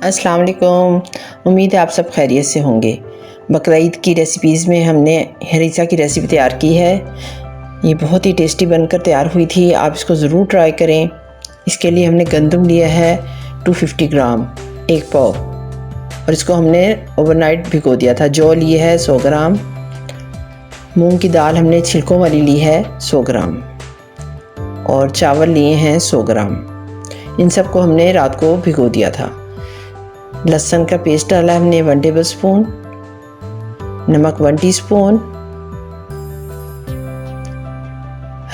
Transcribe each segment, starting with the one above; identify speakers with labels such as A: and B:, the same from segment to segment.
A: अस्सलाम वालेकुम। उम्मीद है आप सब खैरियत से होंगे। बकरा ईद की रेसिपीज़ में हमने हरीसा की रेसिपी तैयार की है। ये बहुत ही टेस्टी बनकर तैयार हुई थी, आप इसको ज़रूर ट्राई करें। इसके लिए हमने गंदम लिया है 250 ग्राम, 1 पाव, और इसको हमने ओवरनाइट भिगो दिया था। जौ लिए है 100 ग्राम, मूंग की दाल हमने छिलकों वाली ली है 100 ग्राम, और चावल लिए हैं 100 ग्राम। इन सब को हमने रात को भिगो दिया था। लहसुन का पेस्ट डाला है हमने 1 टेबल स्पून, नमक 1 टीस्पून,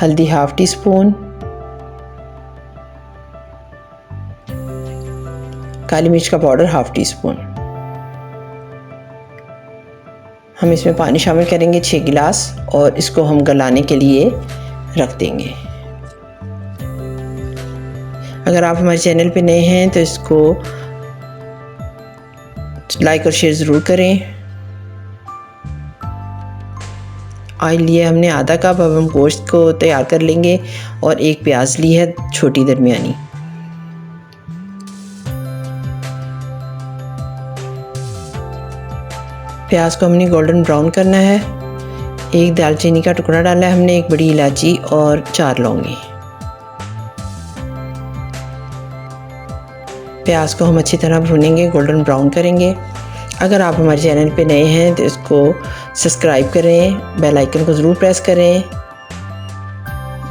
A: हल्दी 1/2 टीस्पून, काली मिर्च का पाउडर 1/2 टीस्पून। हम इसमें पानी शामिल करेंगे 6 गिलास, और इसको हम गलाने के लिए रख देंगे। अगर आप हमारे चैनल पे नए हैं तो इसको लाइक और शेयर ज़रूर करें। ऑयल लिया हमने आधा कप। अब हम गोश्त को तैयार कर लेंगे, और 1 प्याज ली है छोटी दरमियानी। प्याज को हमने गोल्डन ब्राउन करना है। 1 दालचीनी का टुकड़ा डाला है हमने, 1 बड़ी इलायची और 4 लौंगी। प्याज को हम अच्छी तरह भूनेंगे, गोल्डन ब्राउन करेंगे। अगर आप हमारे चैनल पे नए हैं तो इसको सब्सक्राइब करें, बेल आइकन को ज़रूर प्रेस करें।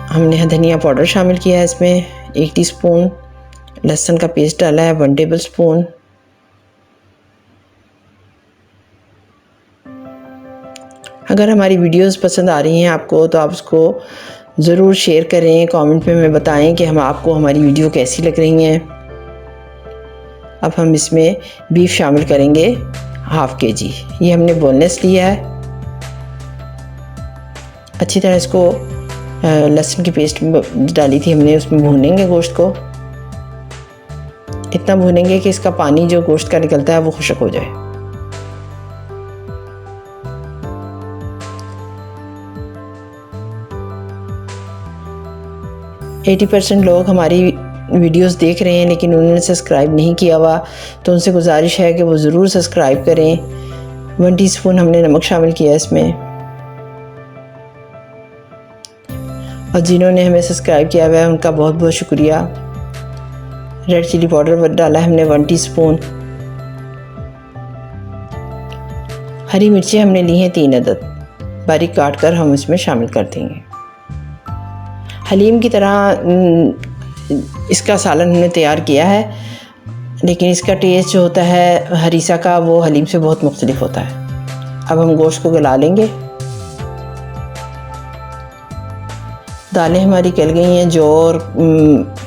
A: हमने धनिया पाउडर शामिल किया है इसमें 1 टीस्पून, लहसुन का पेस्ट डाला है 1 टेबल स्पून। अगर हमारी वीडियोस पसंद आ रही हैं आपको तो आप उसको ज़रूर शेयर करें, कमेंट में हमें बताएं कि आपको हमारी वीडियो कैसी लग रही हैं। अब हम इसमें बीफ शामिल करेंगे 1/2 kg। ये हमने बोनलेस लिया है। अच्छी तरह इसको लहसुन की पेस्ट डाली थी हमने, उसमें भूनेंगे गोश्त को। इतना भूनेंगे कि इसका पानी जो गोश्त का निकलता है वो खुश्क हो जाए। एटी 80% लोग हमारी वीडियोस देख रहे हैं लेकिन उन्होंने सब्सक्राइब नहीं किया हुआ, तो उनसे गुजारिश है कि वो ज़रूर सब्सक्राइब करें। 1 टीस्पून हमने नमक शामिल किया इसमें, और जिन्होंने हमें सब्सक्राइब किया हुआ है उनका बहुत बहुत शुक्रिया। रेड चिली पाउडर डाला है हमने 1 टीस्पून। हरी मिर्चें हमने ली हैं 3 अदद, बारीक काट कर हम इसमें शामिल कर देंगे। हलीम की तरह इसका सालन हमने तैयार किया है, लेकिन इसका टेस्ट जो होता है हरीसा का वो हलीम से बहुत मुख्तलिफ होता है। अब हम गोश्त को गला लेंगे। दालें हमारी गल गई हैं, जौ और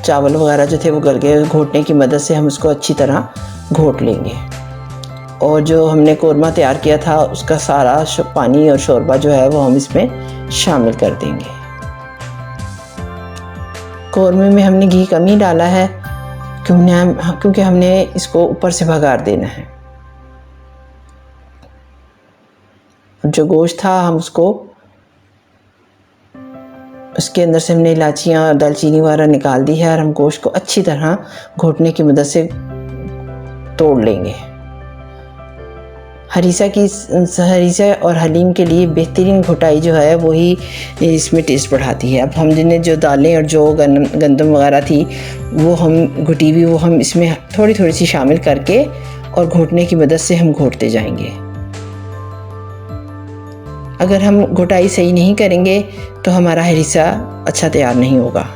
A: चावल वगैरह जो थे वो गल गए। घोटने की मदद से हम उसको अच्छी तरह घोट लेंगे, और जो हमने कोरमा तैयार किया था उसका सारा पानी और शोरबा जो है वो हम इसमें शामिल कर देंगे। कोरमे में हमने घी कम ही डाला है क्योंकि हमने इसको ऊपर से भगार देना है। जो गोश्त था हम उसके अंदर से हमने इलायचियाँ और दालचीनी वगैरह निकाल दी है, और हम गोश्त को अच्छी तरह घोटने की मदद से तोड़ लेंगे। हरीसा और हलीम के लिए बेहतरीन घोटाई जो है वही इसमें टेस्ट बढ़ाती है। अब हम जिन्हें जो दालें और जो गंदम वगैरह थी वो हम घुटी हुई वो हम इसमें थोड़ी थोड़ी सी शामिल करके और घोटने की मदद से हम घोटते जाएंगे। अगर हम घोटाई सही नहीं करेंगे तो हमारा हरीसा अच्छा तैयार नहीं होगा।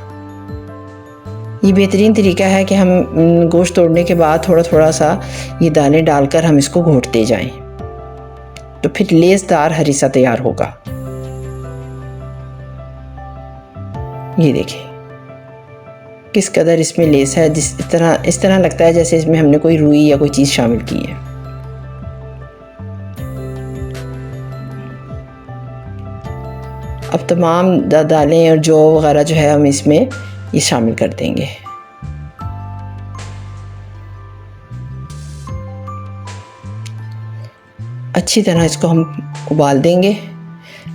A: ये बेहतरीन तरीका है कि हम गोश्त तोड़ने के बाद थोड़ा थोड़ा सा ये दालें डालकर हम इसको घोटते जाएं, तो फिर लेसदार हरीसा तैयार होगा। ये देखें किस कदर इसमें लेस है। इस तरह लगता है जैसे इसमें हमने कोई रुई या कोई चीज़ शामिल की है। अब तमाम दालें और जौ वगैरह जो है हम इसमें ये शामिल कर देंगे। अच्छी तरह इसको हम उबाल देंगे।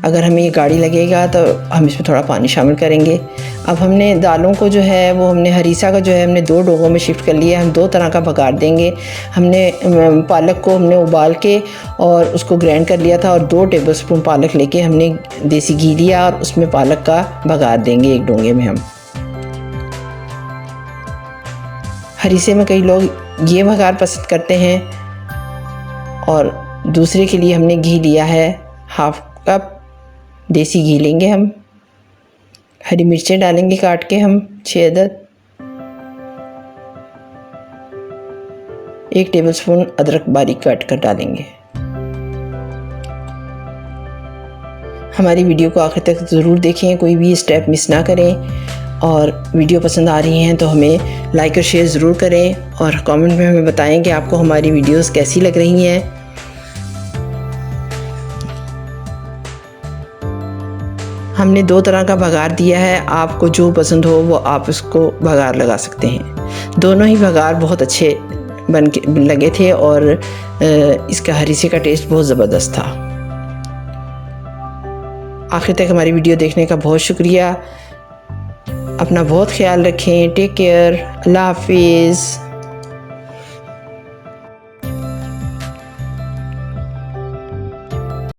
A: अगर हमें ये गाढ़ी लगेगा तो हम इसमें थोड़ा पानी शामिल करेंगे। अब हमने दालों को जो है वो हमने हरीसा का जो है हमने 2 डोंगों में शिफ्ट कर लिया। हम 2 तरह का बघार देंगे। हमने पालक को हमने उबाल के और उसको ग्राइंड कर लिया था और 2 टेबलस्पून पालक लेके हमने देसी घी लिया और उसमें पालक का बघार देंगे एक डोंगे में हम। हरीसे में कई लोग ये बघार पसंद करते हैं और दूसरे के लिए हमने घी लिया है, 1/2 कप देसी घी लेंगे हम। हरी मिर्चें डालेंगे काट के हम 6 अदद। 1 टेबलस्पून अदरक बारीक काट कर डालेंगे। हमारी वीडियो को आखिर तक ज़रूर देखें, कोई भी स्टेप मिस ना करें। और वीडियो पसंद आ रही हैं तो हमें लाइक और शेयर ज़रूर करें और कमेंट में हमें बताएं कि आपको हमारी वीडियोस कैसी लग रही हैं। हमने 2 तरह का बघार दिया है, आपको जो पसंद हो वो आप इसको बघार लगा सकते हैं। दोनों ही बघार बहुत अच्छे बन के लगे थे और इसका हरीसे का टेस्ट बहुत ज़बरदस्त था। आखिर तक हमारी वीडियो देखने का बहुत शुक्रिया। अपना बहुत ख्याल रखें। Take care. अल्लाह हाफिज़।